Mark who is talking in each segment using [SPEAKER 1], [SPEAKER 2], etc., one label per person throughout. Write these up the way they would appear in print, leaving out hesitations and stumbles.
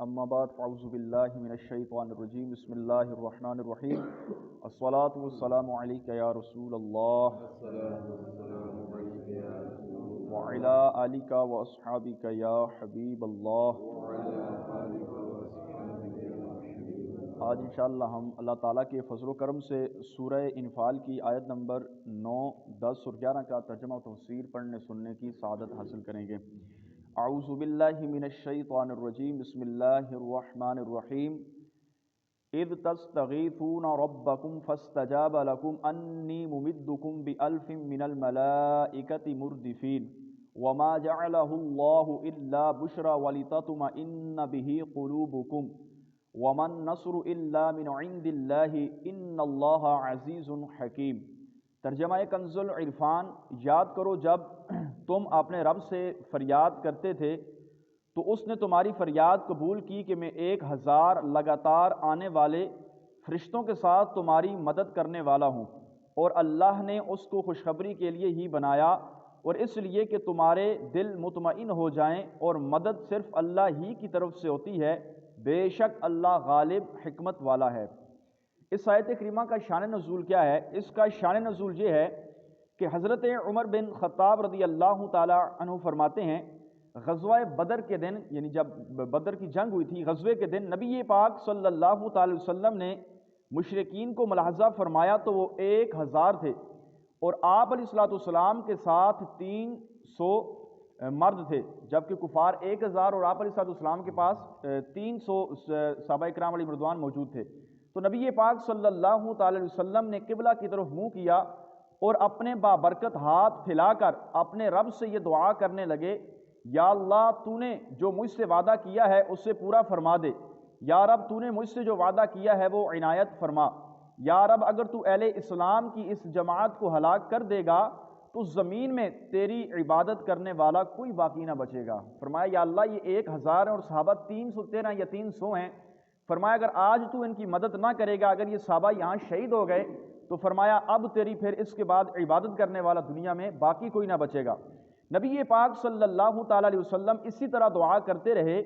[SPEAKER 1] اما بعد فاعوذ باللہ من الشیطان الرجیم بسم اللہ الرحمن الرحیم الصلاۃ والسلام علیک یا رسول اللہ وعلی آلک واصحابک یا حبیب اللہ۔ آج انشاءاللہ ہم اللہ تعالیٰ کے فضل و کرم سے سورہ انفال کی آیت نمبر 9، 10 اور 11 کا ترجمہ و تفسیر پڑھنے سننے کی سعادت حاصل کریں گے۔ اعوذ باللہ من الشیطان الرجیم بسم اللہ الرحمن الرحیم اذ تستغیثون ربکم فاستجاب لکم انی ممدکم بألف من الملائکۃ مردفین وما جعلہ اللہ الا بشرا ولتطمئن بہ قلوبکم وما النصر الا من عند اللہ ان اللہ عزیز حکیم۔ ترجمہ کنز العرفان۔ یاد کرو جب تم اپنے رب سے فریاد کرتے تھے تو اس نے تمہاری فریاد قبول کی کہ میں 1000 لگاتار آنے والے فرشتوں کے ساتھ تمہاری مدد کرنے والا ہوں، اور اللہ نے اس کو خوشخبری کے لیے ہی بنایا اور اس لیے کہ تمہارے دل مطمئن ہو جائیں، اور مدد صرف اللہ ہی کی طرف سے ہوتی ہے، بے شک اللہ غالب حکمت والا ہے۔ اس آیت کریمہ کا شان نزول کیا ہے؟ اس کا شان نزول یہ ہے کہ حضرت عمر بن خطاب رضی اللہ تعالی عنہ فرماتے ہیں، غزوہ بدر کے دن، یعنی جب بدر کی جنگ ہوئی تھی، غزوے کے دن نبی پاک صلی اللہ تعالی وسلم نے مشرکین کو ملاحظہ فرمایا تو وہ 1000 تھے، اور آپ علیہ الصلوۃ والسلام کے ساتھ 300 مرد تھے، جبکہ کفار 1000 اور آپ علیہ الصلوۃ والسلام کے پاس 300 صحابہ کرام علیہ رضوان موجود تھے۔ تو نبی پاک صلی اللہ تعالی وسلم نے قبلہ کی طرف منہ کیا اور اپنے بابرکت ہاتھ پھیلا کر اپنے رب سے یہ دعا کرنے لگے، یا اللہ تو نے جو مجھ سے وعدہ کیا ہے اسے پورا فرما دے، یا رب تو نے مجھ سے جو وعدہ کیا ہے وہ عنایت فرما، یا رب اگر تو اہل اسلام کی اس جماعت کو ہلاک کر دے گا تو زمین میں تیری عبادت کرنے والا کوئی باقی نہ بچے گا۔ فرمایا یا اللہ یہ 1000 ہیں اور صحابہ 313 یا 300 ہیں، فرمایا اگر آج تو ان کی مدد نہ کرے گا، اگر یہ صحابہ یہاں شہید ہو گئے تو فرمایا اب تیری پھر اس کے بعد عبادت کرنے والا دنیا میں باقی کوئی نہ بچے گا۔ نبی پاک صلی اللہ تعالی علیہ وسلم اسی طرح دعا کرتے رہے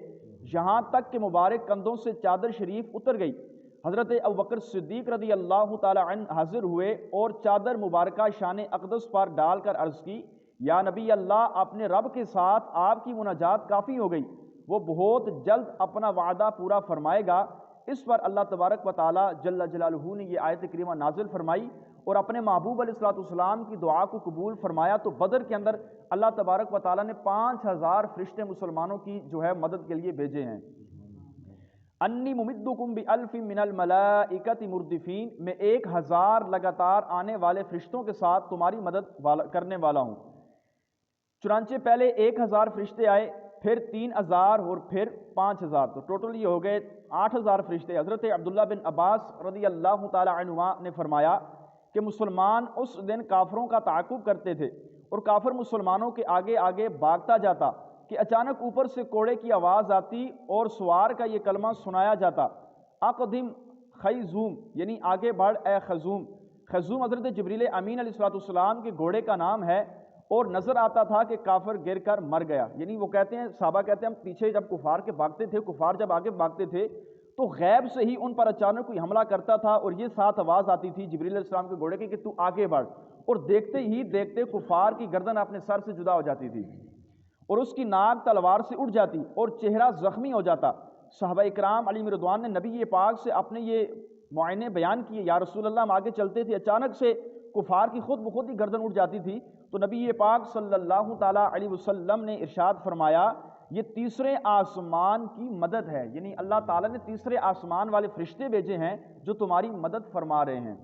[SPEAKER 1] یہاں تک کہ مبارک کندھوں سے چادر شریف اتر گئی۔ حضرت ابوبکر صدیق رضی اللہ تعالی عنہ حاضر ہوئے اور چادر مبارکہ شان اقدس پر ڈال کر عرض کی، یا نبی اللہ اپنے رب کے ساتھ آپ کی مناجات کافی ہو گئی، وہ بہت جلد اپنا وعدہ پورا فرمائے گا۔ اس پر اللہ تبارک و تعالی جل جلالہ نے یہ آیت کریمہ نازل فرمائی اور اپنے محبوب علیہ الصلوۃ والسلام کی دعا کو قبول فرمایا۔ تو بدر کے اندر اللہ تبارک و تعالی نے 5000 فرشتے مسلمانوں کی جو ہے مدد کے لیے بھیجے ہیں۔ انی ممدکم بألف من الملائکۃ مردفین، میں 1000 لگاتار آنے والے فرشتوں کے ساتھ تمہاری مدد کرنے والا ہوں۔ چنانچہ پہلے 1000 فرشتے آئے، پھر 3000 اور پھر 5000، تو ٹوٹل یہ ہو گئے 8000 فرشتے۔ حضرت عبداللہ بن عباس رضی اللہ تعالی عنہما نے فرمایا کہ مسلمان اس دن کافروں کا تعاقب کرتے تھے اور کافر مسلمانوں کے آگے آگے بھاگتا جاتا کہ اچانک اوپر سے کوڑے کی آواز آتی اور سوار کا یہ کلمہ سنایا جاتا، اقدم خیزوم، یعنی آگے بڑھ اے خزوم۔ خزوم حضرت جبریل امین علیہ الصلوۃ والسلام کے گھوڑے کا نام ہے، اور نظر آتا تھا کہ کافر گر کر مر گیا، یعنی وہ کہتے ہیں، صحابہ کہتے ہیں ہم پیچھے جب کفار کے بھاگتے تھے، کفار جب آگے بھاگتے تھے تو غیب سے ہی ان پر اچانک کوئی حملہ کرتا تھا، اور یہ ساتھ آواز آتی تھی جبریل علیہ السلام کے گھوڑے کی کہ تو آگے بڑھ، اور دیکھتے ہی دیکھتے کفار کی گردن اپنے سر سے جدا ہو جاتی تھی اور اس کی ناک تلوار سے اٹھ جاتی اور چہرہ زخمی ہو جاتا۔ صحابہ اکرام علیہ رضوان نے نبی پاک سے اپنے یہ معائنے بیان کیے، یا رسول اللہ ہم آگے چلتے تھے، اچانک سے کفار کی خود بخود ہی گردن اٹھ جاتی تھی۔ تو نبی پاک صلی اللہ تعالیٰ علیہ وسلم نے ارشاد فرمایا یہ تیسرے آسمان کی مدد ہے، یعنی اللہ تعالیٰ نے تیسرے آسمان والے فرشتے بھیجے ہیں جو تمہاری مدد فرما رہے ہیں۔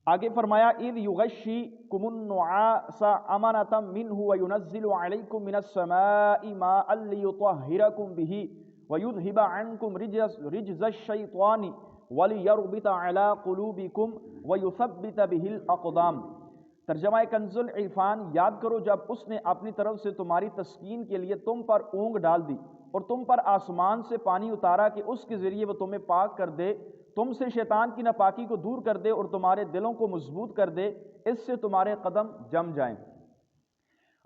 [SPEAKER 1] آگے فرمایا اذ یغشیکم النعاس امنۃ منہ وینزل علیکم من السماء ماء لیطہرکم بہ ویذہب عنکم رجز الشیطان ولیربط علی قلوبکم ویثبت بہ الاقدام۔ ترجمہ کنز العرفان۔ یاد کرو جب اس نے اپنی طرف سے تمہاری تسکین کے لیے تم پر اونگ ڈال دی اور تم پر آسمان سے پانی اتارا کہ اس کے ذریعے وہ تمہیں پاک کر دے، تم سے شیطان کی ناپاکی کو دور کر دے اور تمہارے دلوں کو مضبوط کر دے، اس سے تمہارے قدم جم جائیں۔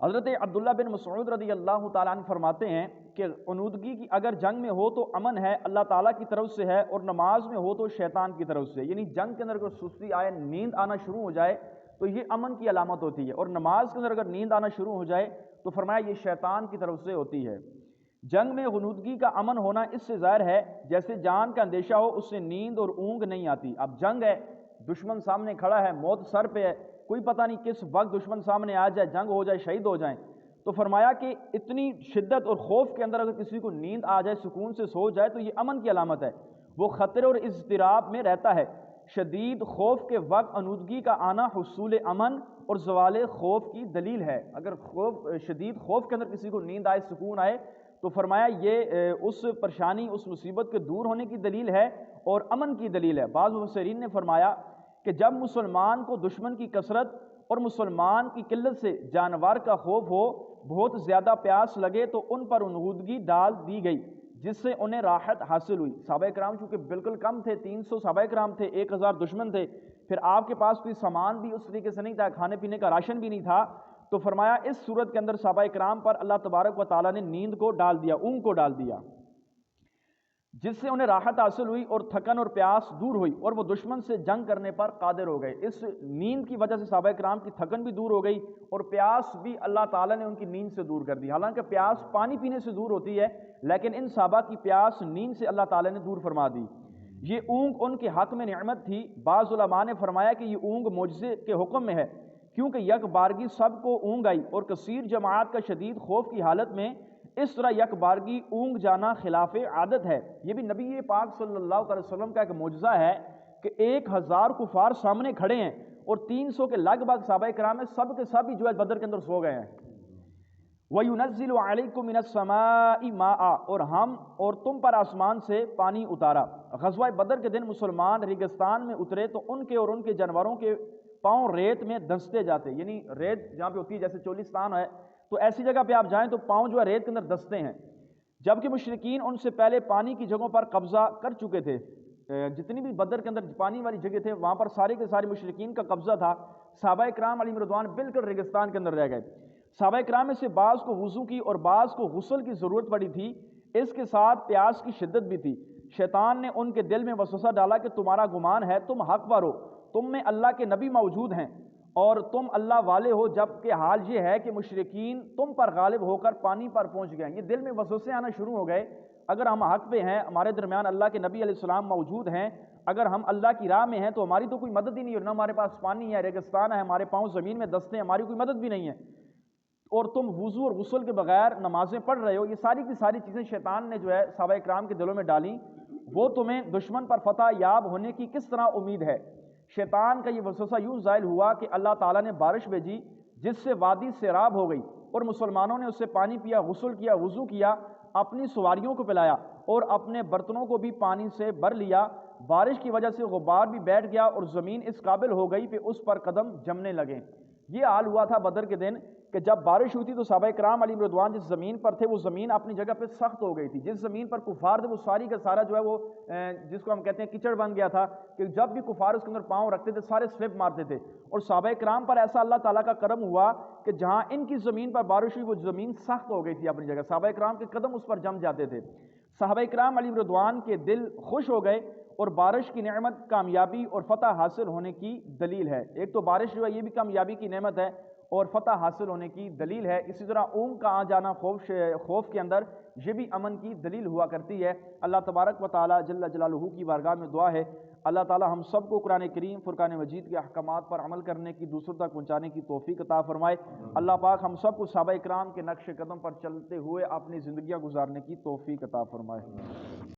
[SPEAKER 1] حضرت عبداللہ بن مسعود رضی اللہ تعالیٰ عنہ فرماتے ہیں کہ عنودگی کی اگر جنگ میں ہو تو امن ہے، اللہ تعالیٰ کی طرف سے ہے، اور نماز میں ہو تو شیطان کی طرف سے، یعنی جنگ کے اندر اگر سستی آئے، نیند آنا شروع ہو جائے تو یہ امن کی علامت ہوتی ہے، اور نماز کے اندر اگر نیند آنا شروع ہو جائے تو فرمایا یہ شیطان کی طرف سے ہوتی ہے۔ جنگ میں غنودگی کا امن ہونا اس سے ظاہر ہے جیسے جان کا اندیشہ ہو، اس سے نیند اور اونگ نہیں آتی۔ اب جنگ ہے، دشمن سامنے کھڑا ہے، موت سر پہ ہے، کوئی پتہ نہیں کس وقت دشمن سامنے آ جائے، جنگ ہو جائے، شہید ہو جائیں، تو فرمایا کہ اتنی شدت اور خوف کے اندر اگر کسی کو نیند آ جائے، سکون سے سو جائے، تو یہ امن کی علامت ہے، وہ خطرے اور اضطراب میں رہتا ہے۔ شدید خوف کے وقت عنودگی کا آنا حصول امن اور زوال خوف کی دلیل ہے۔ اگر شدید خوف کے اندر کسی کو نیند آئے، سکون آئے، تو فرمایا یہ اس پریشانی، اس مصیبت کے دور ہونے کی دلیل ہے اور امن کی دلیل ہے۔ بعض مفسرین نے فرمایا کہ جب مسلمان کو دشمن کی کثرت اور مسلمان کی قلت سے جانور کا خوف ہو، بہت زیادہ پیاس لگے، تو ان پر عنودگی ڈال دی گئی جس سے انہیں راحت حاصل ہوئی۔ صحابہ کرام چونکہ بالکل کم تھے، 300 صحابہ کرام تھے، 1000 دشمن تھے، پھر آپ کے پاس کوئی سامان بھی اس طریقے سے نہیں تھا، کھانے پینے کا راشن بھی نہیں تھا، تو فرمایا اس صورت کے اندر صحابہ کرام پر اللہ تبارک و تعالیٰ نے نیند کو ڈال دیا، اونگ کو ڈال دیا، جس سے انہیں راحت حاصل ہوئی اور تھکن اور پیاس دور ہوئی، اور وہ دشمن سے جنگ کرنے پر قادر ہو گئے۔ اس نیند کی وجہ سے صحابہ کرام کی تھکن بھی دور ہو گئی اور پیاس بھی اللہ تعالیٰ نے ان کی نیند سے دور کر دی۔ حالانکہ پیاس پانی پینے سے دور ہوتی ہے، لیکن ان صحابہ کی پیاس نیند سے اللہ تعالیٰ نے دور فرما دی۔ یہ اونگ ان کے حق میں نعمت تھی۔ بعض علماء نے فرمایا کہ یہ اونگ معجزے کے حکم میں ہے، کیونکہ یک بارگی سب کو اونگ آئی، اور کثیر جماعت کا شدید خوف کی حالت میں اس طرح یک بارگی اونگ جانا خلاف عادت ہے۔ یہ بھی نبی پاک صلی اللہ علیہ وسلم کا ایک معجزہ ہے کہ 1000 کفار سامنے کھڑے ہیں اور 300 کے لگ بھگ صحابہ کرام ہیں، سب کے سب ہی جو ہے بدر کے اندر سو گئے ہیں۔ وَيُنَزِّلُ عَلَيْكُم مِّنَ السَّمَاءِ مَاءً، اور ہم اور تم پر آسمان سے پانی اتارا۔ غزوہ بدر کے دن مسلمان ریگستان میں اترے تو ان کے اور ان کے جانوروں کے پاؤں ریت میں دھنستے جاتے، یعنی ریت جہاں پہ ہوتی ہے جیسے چولستان ہے، تو ایسی جگہ پہ آپ جائیں تو پاؤں جو ہے ریت کے اندر دھنستے ہیں، جبکہ مشرکین ان سے پہلے پانی کی جگہوں پر قبضہ کر چکے تھے۔ جتنی بھی بدر کے اندر پانی والی جگہ تھے وہاں پر سارے کے سارے مشرکین کا قبضہ تھا۔ صحابہ کرام علیہم رضوان بالکل ریگستان کے اندر رہ گئے۔ صحابہ کرام میں سے بعض کو وضو کی اور بعض کو غسل کی ضرورت پڑی تھی، اس کے ساتھ پیاس کی شدت بھی تھی۔ شیطان نے ان کے دل میں وسوسہ ڈالا کہ تمہارا گمان ہے تم حق پر ہو، تم میں اللہ کے نبی موجود ہیں اور تم اللہ والے ہو، جبکہ حال یہ ہے کہ مشرکین تم پر غالب ہو کر پانی پر پہنچ گئے۔ یہ دل میں وسوسے آنا شروع ہو گئے، اگر ہم حق پہ ہیں، ہمارے درمیان اللہ کے نبی علیہ السلام موجود ہیں، اگر ہم اللہ کی راہ میں ہیں تو ہماری تو کوئی مدد ہی نہیں ہے، نہ ہمارے پاس پانی ہے، ریگستان ہے، ہمارے پاؤں زمین میں دستے ہیں، ہماری کوئی مدد بھی نہیں ہے، اور تم وضو اور غسل کے بغیر نمازیں پڑھ رہے ہو۔ یہ ساری کی ساری چیزیں شیطان نے جو ہے صحابہ کرام کے دلوں میں ڈالیں، وہ تمہیں دشمن پر فتح یاب ہونے کی کس طرح امید ہے؟ شیطان کا یہ وسوسہ یوں زائل ہوا کہ اللہ تعالیٰ نے بارش بھیجی جس سے وادی سیراب ہو گئی، اور مسلمانوں نے اس سے پانی پیا، غسل کیا، وضو کیا، اپنی سواریوں کو پلایا اور اپنے برتنوں کو بھی پانی سے بھر لیا۔ بارش کی وجہ سے غبار بھی بیٹھ گیا اور زمین اس قابل ہو گئی کہ اس پر قدم جمنے لگے۔ یہ حال ہوا تھا بدر کے دن کہ جب بارش ہوئی تھی تو صحابہ کرام علیہ رضوان جس زمین پر تھے وہ زمین اپنی جگہ پہ سخت ہو گئی تھی، جس زمین پر کفار تھے وہ ساری کا سارا جو ہے وہ جس کو ہم کہتے ہیں کیچڑ بن گیا تھا کہ جب بھی کفار اس کے اندر پاؤں رکھتے تھے سارے سلپ مارتے تھے، اور صحابہ کرام پر ایسا اللہ تعالیٰ کا کرم ہوا کہ جہاں ان کی زمین پر بارش ہوئی وہ زمین سخت ہو گئی تھی اپنی جگہ، صحابہ کرام کے قدم اس پر جم جاتے تھے۔ صحابہ کرام علیہ رضوان کے دل خوش ہو گئے، اور بارش کی نعمت کامیابی اور فتح حاصل ہونے کی دلیل ہے۔ ایک تو بارش جو ہے یہ بھی کامیابی کی نعمت ہے اور فتح حاصل ہونے کی دلیل ہے، اسی طرح اونگ کا آ جانا خوف کے اندر یہ بھی امن کی دلیل ہوا کرتی ہے۔ اللہ تبارک و تعالی جل جلالہ کی بارگاہ میں دعا ہے اللہ تعالی ہم سب کو قرآن کریم فرقان مجید کے احکامات پر عمل کرنے کی، دوسروں تک پہنچانے کی توفیق عطا فرمائے۔ اللہ پاک ہم سب کو صحابہ کرام کے نقش قدم پر چلتے ہوئے اپنی زندگیاں گزارنے کی توفیق عطا فرمائے۔